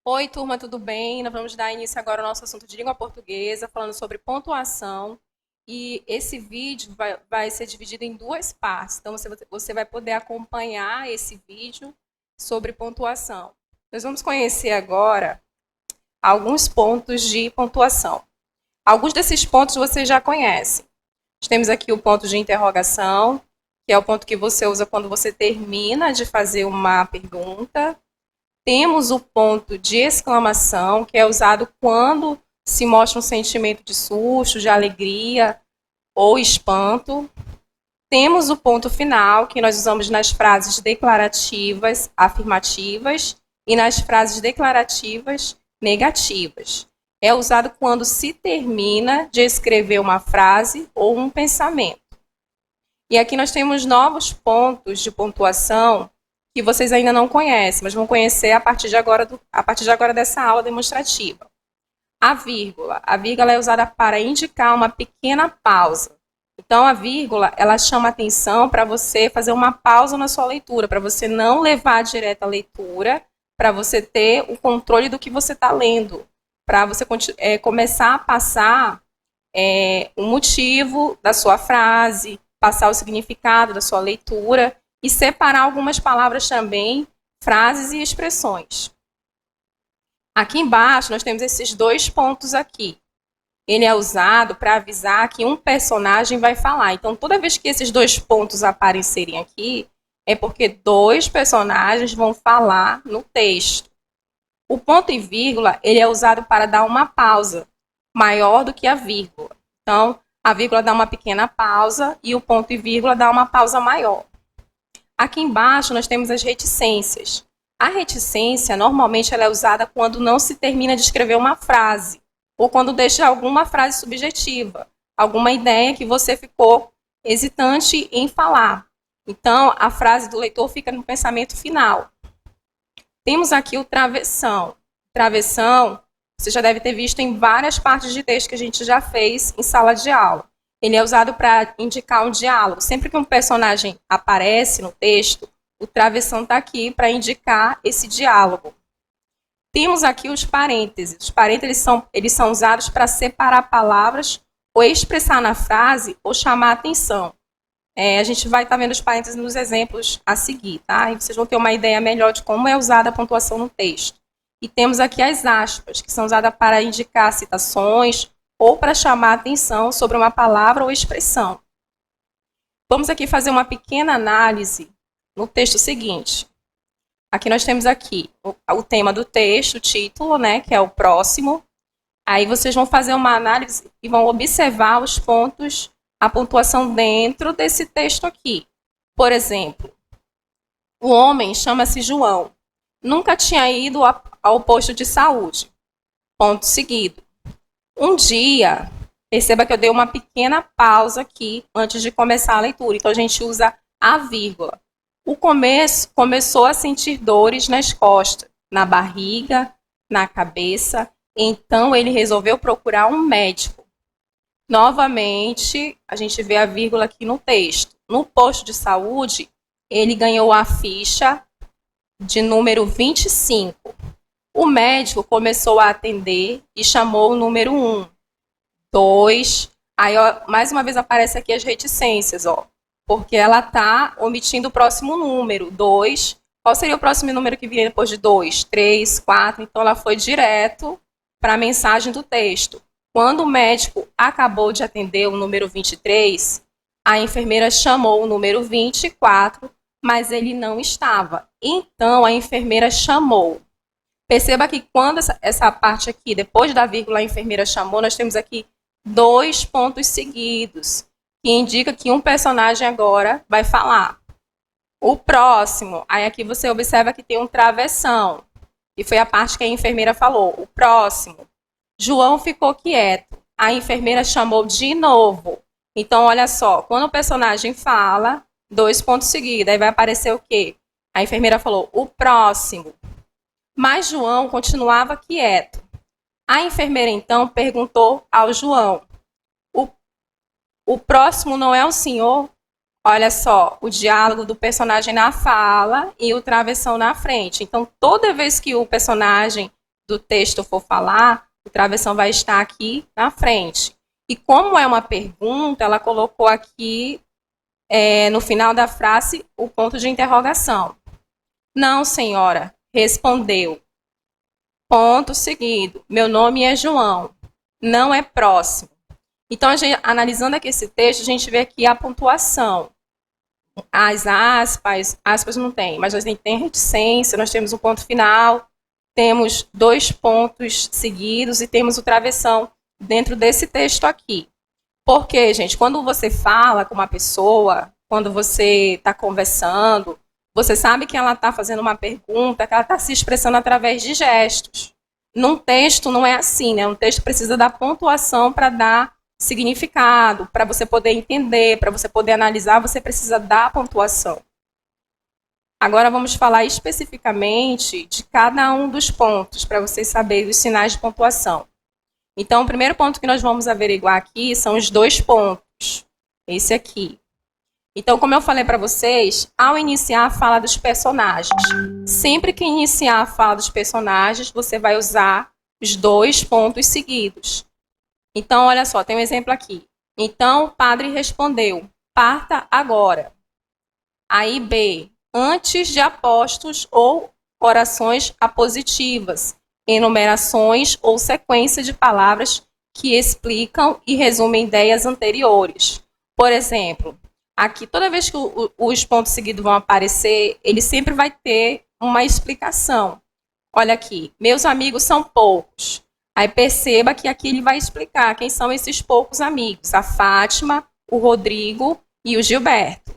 Oi, turma, tudo bem? Nós vamos dar início agora ao nosso assunto de língua portuguesa, falando sobre pontuação. E esse vídeo vai ser dividido em duas partes. Então, você vai poder acompanhar esse vídeo sobre pontuação. Nós vamos conhecer agora alguns pontos de pontuação. Alguns desses pontos você já conhece. Nós temos aqui o ponto de interrogação, que é o ponto que você usa quando você termina de fazer uma pergunta. Temos o ponto de exclamação, que é usado quando se mostra um sentimento de susto, de alegria ou espanto. Temos o ponto final, que nós usamos nas frases declarativas afirmativas e nas frases declarativas negativas. É usado quando se termina de escrever uma frase ou um pensamento. E aqui nós temos novos pontos de pontuação que vocês ainda não conhecem, mas vão conhecer a partir de agora dessa aula demonstrativa. A vírgula. A vírgula é usada para indicar uma pequena pausa. Então, a vírgula, ela chama atenção para você fazer uma pausa na sua leitura, para você não levar direto a leitura, para você ter o controle do que você está lendo, para você começar a passar o motivo da sua frase, passar o significado da sua leitura e separar algumas palavras também, frases e expressões. Aqui embaixo nós temos esses dois pontos aqui. Ele é usado para avisar que um personagem vai falar. Então, toda vez que esses dois pontos aparecerem aqui, é porque dois personagens vão falar no texto. O ponto e vírgula, ele é usado para dar uma pausa maior do que a vírgula. Então, a vírgula dá uma pequena pausa e o ponto e vírgula dá uma pausa maior. Aqui embaixo nós temos as reticências. A reticência, normalmente, ela é usada quando não se termina de escrever uma frase, ou quando deixa alguma frase subjetiva, alguma ideia que você ficou hesitante em falar. Então, a frase do leitor fica no pensamento final. Temos aqui o travessão. Travessão, você já deve ter visto em várias partes de texto que a gente já fez em sala de aula. Ele é usado para indicar um diálogo. Sempre que um personagem aparece no texto, o travessão está aqui para indicar esse diálogo. Temos aqui os parênteses. Os parênteses eles são usados para separar palavras ou expressar na frase ou chamar a atenção. A gente vai estar vendo os parênteses nos exemplos a seguir, tá? E vocês vão ter uma ideia melhor de como é usada a pontuação no texto. E temos aqui as aspas, que são usadas para indicar citações ou para chamar a atenção sobre uma palavra ou expressão. Vamos aqui fazer uma pequena análise no texto seguinte. Aqui nós temos aqui o tema do texto, o título, né, que é o próximo. Aí vocês vão fazer uma análise e vão observar os pontos, a pontuação dentro desse texto aqui. Por exemplo, o homem chama-se João. Nunca tinha ido ao posto de saúde. Ponto seguido. Um dia, perceba que eu dei uma pequena pausa aqui antes de começar a leitura. Então, a gente usa a vírgula. O começou a sentir dores nas costas, na barriga, na cabeça. Então, ele resolveu procurar um médico. Novamente, a gente vê a vírgula aqui no texto. No posto de saúde, ele ganhou a ficha de número 25. O médico começou a atender e chamou o número 1, 2. Aí, ó, mais uma vez aparece aqui as reticências, ó, porque ela está omitindo o próximo número, 2. Qual seria o próximo número que viria depois de 2? 3, 4. Então, ela foi direto para a mensagem do texto. Quando o médico acabou de atender o número 23, a enfermeira chamou o número 24, mas ele não estava. Então, a enfermeira chamou. Perceba que quando essa parte aqui, depois da vírgula, a enfermeira chamou, nós temos aqui dois pontos seguidos, que indica que um personagem agora vai falar. O próximo, aí aqui você observa que tem um travessão, que foi a parte que a enfermeira falou. O próximo, João ficou quieto. A enfermeira chamou de novo. Então, olha só, quando o personagem fala, dois pontos seguidos, aí vai aparecer o quê? A enfermeira falou, o próximo. Mas João continuava quieto. A enfermeira, então, perguntou ao João, o próximo não é o senhor? Olha só, o diálogo do personagem na fala e o travessão na frente. Então, toda vez que o personagem do texto for falar, o travessão vai estar aqui na frente. E como é uma pergunta, ela colocou aqui, no final da frase, o ponto de interrogação. Não, senhora, respondeu. Ponto seguido. Meu nome é João. Não é próximo. Então, analisando aqui esse texto, a gente vê aqui a pontuação. As aspas não tem, mas a gente tem reticência, nós temos um ponto final, temos 2 pontos seguidos e temos o travessão dentro desse texto aqui. Porque, gente, quando você fala com uma pessoa, quando você está conversando, você sabe que ela está fazendo uma pergunta, que ela está se expressando através de gestos. Num texto não é assim, né? Um texto precisa da pontuação para dar significado, para você poder entender, para você poder analisar, você precisa da pontuação. Agora vamos falar especificamente de cada um dos pontos, para vocês saberem os sinais de pontuação. Então, o primeiro ponto que nós vamos averiguar aqui são os 2 pontos. Esse aqui. Então, como eu falei para vocês, ao iniciar a fala dos personagens, sempre que iniciar a fala dos personagens, você vai usar os 2 pontos seguidos. Então, olha só, tem um exemplo aqui. Então, o padre respondeu, parta agora. Aí, B, antes de apostos ou orações apositivas, enumerações ou sequência de palavras que explicam e resumem ideias anteriores. Por exemplo, aqui, toda vez que os pontos seguidos vão aparecer, ele sempre vai ter uma explicação. Olha aqui, meus amigos são poucos. Aí perceba que aqui ele vai explicar quem são esses poucos amigos. A Fátima, o Rodrigo e o Gilberto.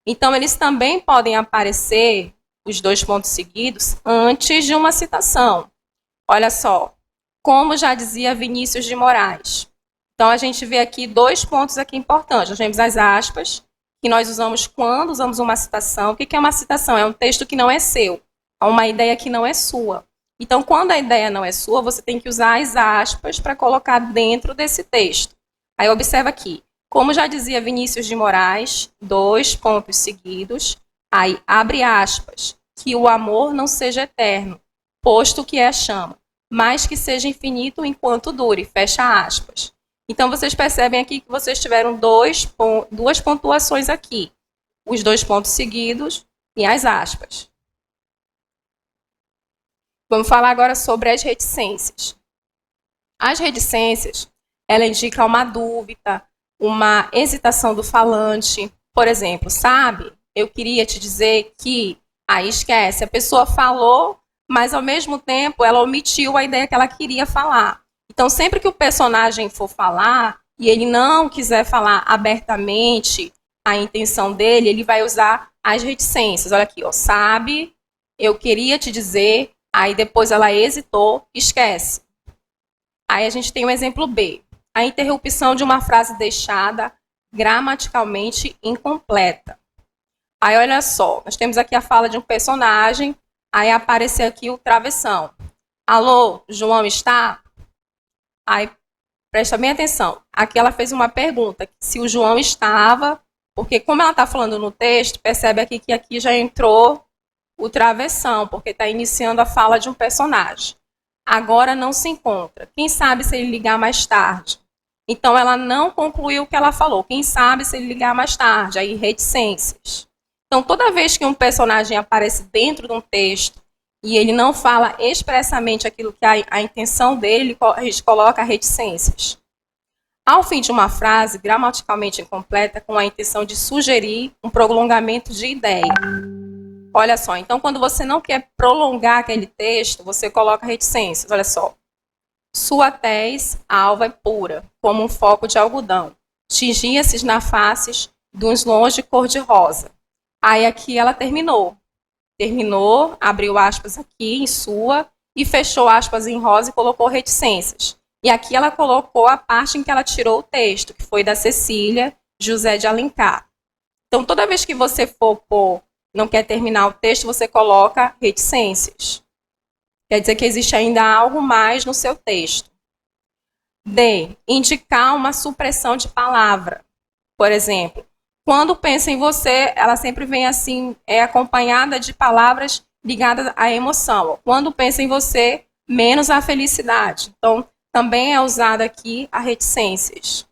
Então, eles também podem aparecer, os 2 pontos seguidos, antes de uma citação. Olha só, como já dizia Vinícius de Moraes. Então, a gente vê aqui 2 pontos aqui importantes. Nós temos as aspas, que nós usamos quando usamos uma citação. O que é uma citação? É um texto que não é seu, é uma ideia que não é sua. Então, quando a ideia não é sua, você tem que usar as aspas para colocar dentro desse texto. Aí, observa aqui. Como já dizia Vinícius de Moraes, 2 pontos seguidos. Aí, abre aspas. Que o amor não seja eterno, posto que é a chama, mas que seja infinito enquanto dure. Fecha aspas. Então, vocês percebem aqui que vocês tiveram 2 pontuações aqui. Os 2 pontos seguidos e as aspas. Vamos falar agora sobre as reticências. As reticências, ela indica uma dúvida, uma hesitação do falante. Por exemplo, sabe, eu queria te dizer que, aí esquece, a pessoa falou, mas ao mesmo tempo ela omitiu a ideia que ela queria falar. Então, sempre que o personagem for falar, e ele não quiser falar abertamente a intenção dele, ele vai usar as reticências. Olha aqui, ó, sabe, eu queria te dizer... Aí depois ela hesitou, esquece. Aí a gente tem o exemplo B. A interrupção de uma frase deixada gramaticalmente incompleta. Aí olha só, nós temos aqui a fala de um personagem, aí aparece aqui o travessão. Alô, João está? Aí presta bem atenção. Aqui ela fez uma pergunta, se o João estava, porque como ela está falando no texto, percebe aqui que aqui já entrou o travessão, porque está iniciando a fala de um personagem. Agora não se encontra. Quem sabe se ele ligar mais tarde? Então, ela não concluiu o que ela falou. Quem sabe se ele ligar mais tarde? Aí, reticências. Então, toda vez que um personagem aparece dentro de um texto e ele não fala expressamente aquilo que é a intenção dele, a gente coloca reticências. Ao fim de uma frase gramaticalmente incompleta, com a intenção de sugerir um prolongamento de ideia. Olha só, então quando você não quer prolongar aquele texto, você coloca reticências. Olha só. Sua tez alva e pura, como um foco de algodão. Tingia-se na faces de uns longe cor-de-rosa. Aí aqui ela terminou. Terminou, abriu aspas aqui em sua e fechou aspas em rosa e colocou reticências. E aqui ela colocou a parte em que ela tirou o texto, que foi da Cecília José de Alencar. Então, toda vez que você for pôr não quer terminar o texto, você coloca reticências. Quer dizer que existe ainda algo mais no seu texto. D. Indicar uma supressão de palavra. Por exemplo, quando pensa em você, ela sempre vem assim, acompanhada de palavras ligadas à emoção. Quando pensa em você, menos a felicidade. Então, também é usada aqui a reticências.